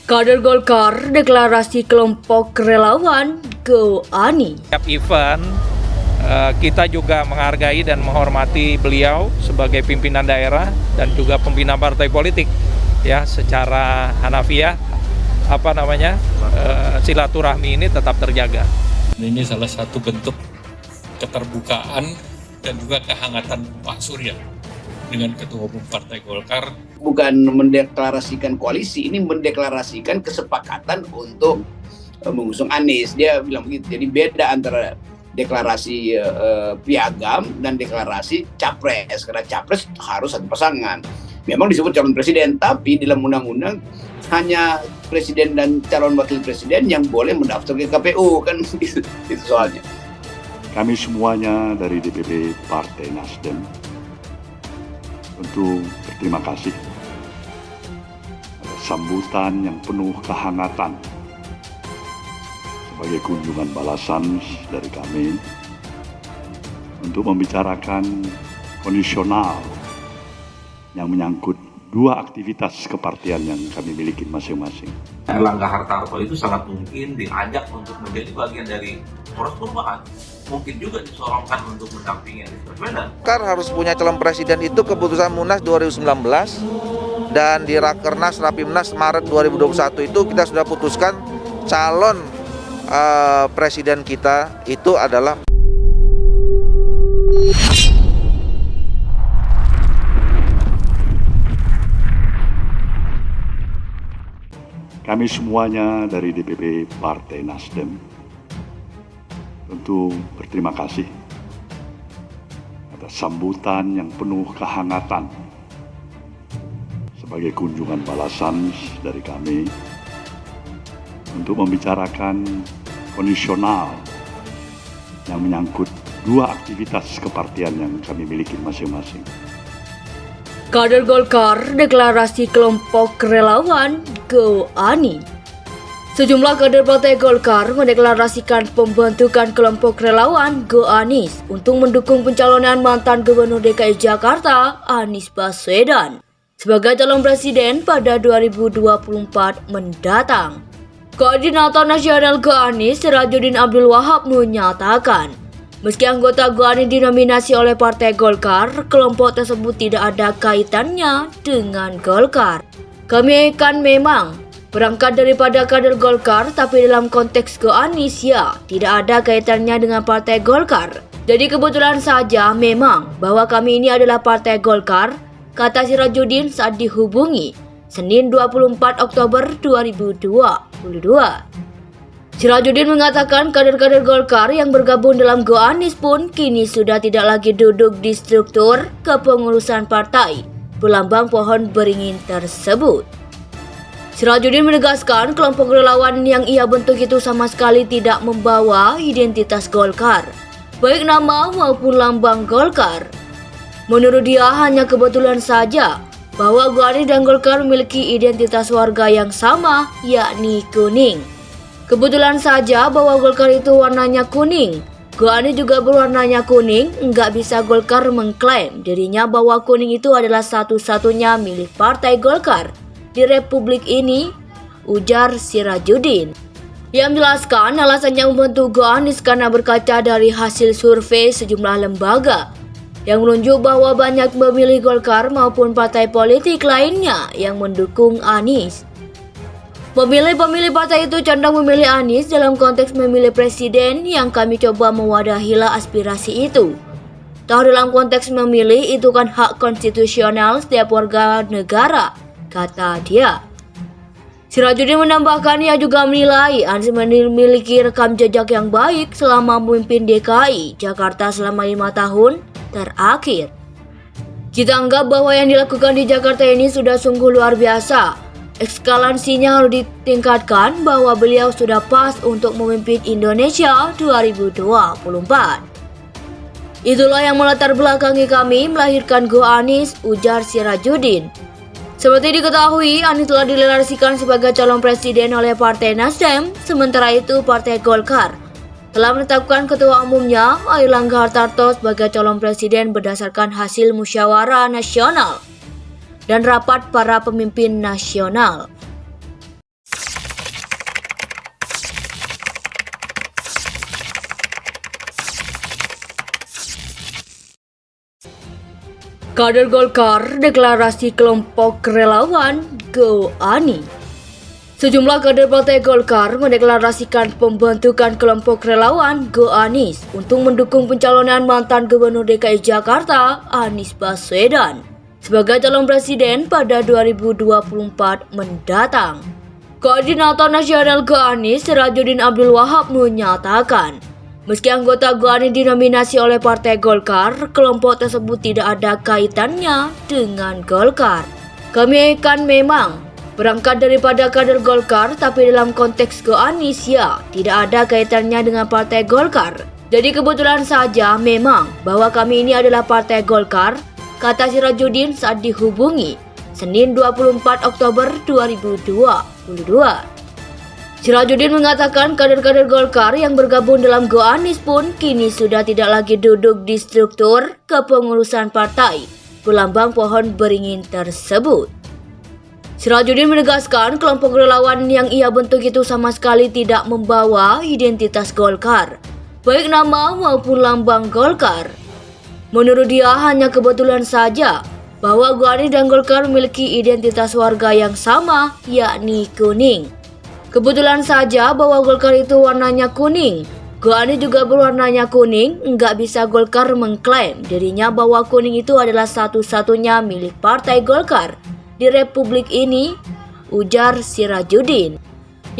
Kader Golkar deklarasi kelompok relawan Go Ani. Setiap event kita juga menghargai dan menghormati beliau sebagai pimpinan daerah dan juga pembina partai politik ya, secara hanafiah silaturahmi ini tetap terjaga. Ini salah satu bentuk keterbukaan dan juga kehangatan Pak Surya dengan Ketua Umum Partai Golkar. Bukan mendeklarasikan koalisi, ini mendeklarasikan kesepakatan untuk mengusung Anies. Dia bilang begitu. Jadi beda antara deklarasi piagam dan deklarasi capres. Karena capres harus satu pasangan. Memang disebut calon presiden, tapi dalam undang-undang hanya presiden dan calon wakil presiden yang boleh mendaftar ke KPU, kan itu soalnya. Kami semuanya dari DPP Partai Nasdem tentu berterima kasih atas sambutan yang penuh kehangatan sebagai kunjungan balasan dari kami untuk membicarakan kondisional yang menyangkut dua aktivitas kepartian yang kami miliki masing-masing. Erlangga Hartarto itu sangat mungkin diajak untuk menjadi bagian dari poros perubahan. Mungkin juga disorongkan untuk mendampingi Anies Baswedan. Golkar harus punya calon presiden itu keputusan Munas 2019 dan di Rakernas Rapimnas Maret 2021 itu kita sudah putuskan calon presiden kita itu adalah Kami semuanya dari DPP Partai Nasdem tentu berterima kasih atas sambutan yang penuh kehangatan sebagai kunjungan balasan dari kami untuk membicarakan kondisional yang menyangkut dua aktivitas kepartian yang kami miliki masing-masing. Kader Golkar deklarasi kelompok relawan Go Ani. Sejumlah kader Partai Golkar mendeklarasikan pembentukan kelompok relawan Go Anies untuk mendukung pencalonan mantan Gubernur DKI Jakarta Anies Baswedan sebagai calon presiden pada 2024 mendatang. Koordinator Nasional Go Anies, Sirajuddin Abdul Wahab menyatakan, meski anggota Go Anies dinominasi oleh Partai Golkar, kelompok tersebut tidak ada kaitannya dengan Golkar. Kami kan memang berangkat daripada kader Golkar, tapi dalam konteks Go Anies ya tidak ada kaitannya dengan Partai Golkar. Jadi kebetulan saja memang bahwa kami ini adalah Partai Golkar, kata Sirajuddin saat dihubungi Senin 24 Oktober 2022. Sirajuddin mengatakan kader-kader Golkar yang bergabung dalam Go Anies pun kini sudah tidak lagi duduk di struktur kepengurusan partai berlambang pohon beringin tersebut. Sirajuddin menegaskan kelompok relawan yang ia bentuk itu sama sekali tidak membawa identitas Golkar, baik nama maupun lambang Golkar. Menurut dia hanya kebetulan saja bahwa Go Anies dan Golkar memiliki identitas warga yang sama, yakni kuning. Kebetulan saja bahwa Golkar itu warnanya kuning, Go Anies juga berwarnanya kuning, nggak bisa Golkar mengklaim dirinya bahwa kuning itu adalah satu-satunya milik Partai Golkar di Republik ini, ujar Sirajuddin. Ia menjelaskan alasannya membentuk Go Anies karena berkaca dari hasil survei sejumlah lembaga yang menunjuk bahwa banyak pemilih Golkar maupun partai politik lainnya yang mendukung Anies. Pemilih-pemilih partai itu condong memilih Anies dalam konteks memilih presiden yang kami coba mewadahilah aspirasi itu. Toh dalam konteks memilih itu kan hak konstitusional setiap warga negara, kata dia. Sirajuddin menambahkan ia juga menilai Anies memiliki rekam jejak yang baik selama memimpin DKI Jakarta selama 5 tahun terakhir. Kita anggap bahwa yang dilakukan di Jakarta ini sudah sungguh luar biasa. Eskalansinya harus ditingkatkan bahwa beliau sudah pas untuk memimpin Indonesia 2024. Itulah yang melatar belakangi kami melahirkan Go Anies, ujar Sirajuddin. Seperti diketahui, Anies telah dideklarasikan sebagai calon presiden oleh Partai Nasdem, sementara itu Partai Golkar telah menetapkan ketua umumnya Erlangga Hartarto sebagai calon presiden berdasarkan hasil musyawarah nasional dan rapat para pemimpin nasional. Kader Golkar deklarasi kelompok relawan Go Ani. Sejumlah kader Partai Golkar mendeklarasikan pembentukan kelompok relawan Go Anies untuk mendukung pencalonan mantan Gubernur DKI Jakarta Anies Baswedan sebagai calon presiden pada 2024 mendatang. Koordinator Nasional Go Anies, Sirajuddin Abdul Wahab menyatakan, meski anggota Go Anies dinominasi oleh Partai Golkar, kelompok tersebut tidak ada kaitannya dengan Golkar. Kami akan memang berangkat daripada kader Golkar, tapi dalam konteks Go Anies ya tidak ada kaitannya dengan Partai Golkar. Jadi kebetulan saja memang bahwa kami ini adalah Partai Golkar, kata Sirajuddin saat dihubungi Senin 24 Oktober 2022. Sirajuddin mengatakan kader-kader Golkar yang bergabung dalam Go Anies pun kini sudah tidak lagi duduk di struktur kepengurusan partai berlambang pohon beringin tersebut. Sirajuddin menegaskan kelompok relawan yang ia bentuk itu sama sekali tidak membawa identitas Golkar, baik nama maupun lambang Golkar. Menurut dia hanya kebetulan saja bahwa Go Anies dan Golkar memiliki identitas warga yang sama, yakni kuning. Kebetulan saja bahwa Golkar itu warnanya kuning, Go Anies juga berwarnanya kuning, enggak bisa Golkar mengklaim dirinya bahwa kuning itu adalah satu-satunya milik Partai Golkar di Republik ini, ujar Sirajuddin.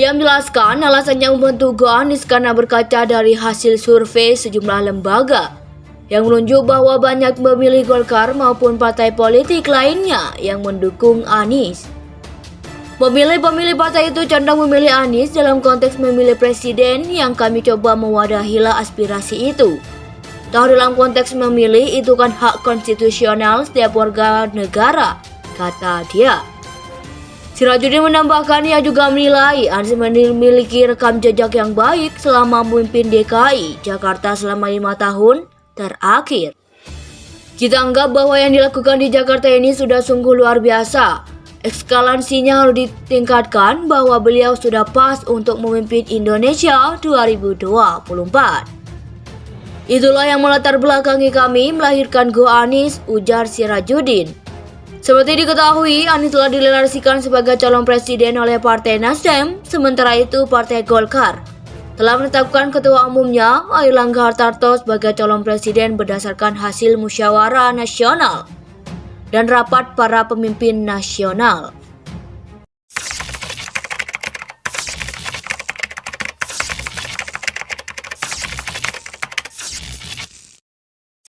Ia menjelaskan alasannya membentuk Go Anies karena berkaca dari hasil survei sejumlah lembaga yang menunjuk bahwa banyak pemilih Golkar maupun partai politik lainnya yang mendukung Anies. Pemilih-pemilih partai itu condong memilih Anies dalam konteks memilih presiden yang kami coba mewadahilah aspirasi itu. Toh dalam konteks memilih itu kan hak konstitusional setiap warga negara, kata dia. Sirajuddin menambahkan ia juga menilai Anies memiliki rekam jejak yang baik selama memimpin DKI Jakarta selama 5 tahun terakhir. Kita anggap bahwa yang dilakukan di Jakarta ini sudah sungguh luar biasa. Ekskalasinya harus ditingkatkan bahwa beliau sudah pas untuk memimpin Indonesia 2024. Itulah yang melatar belakangi kami melahirkan Go Anies, ujar Sirajuddin. Seperti diketahui, Anies telah dideklarasikan sebagai calon presiden oleh Partai Nasdem, sementara itu Partai Golkar telah menetapkan ketua umumnya Airlangga Hartarto sebagai calon presiden berdasarkan hasil musyawarah nasional dan rapat para pemimpin nasional.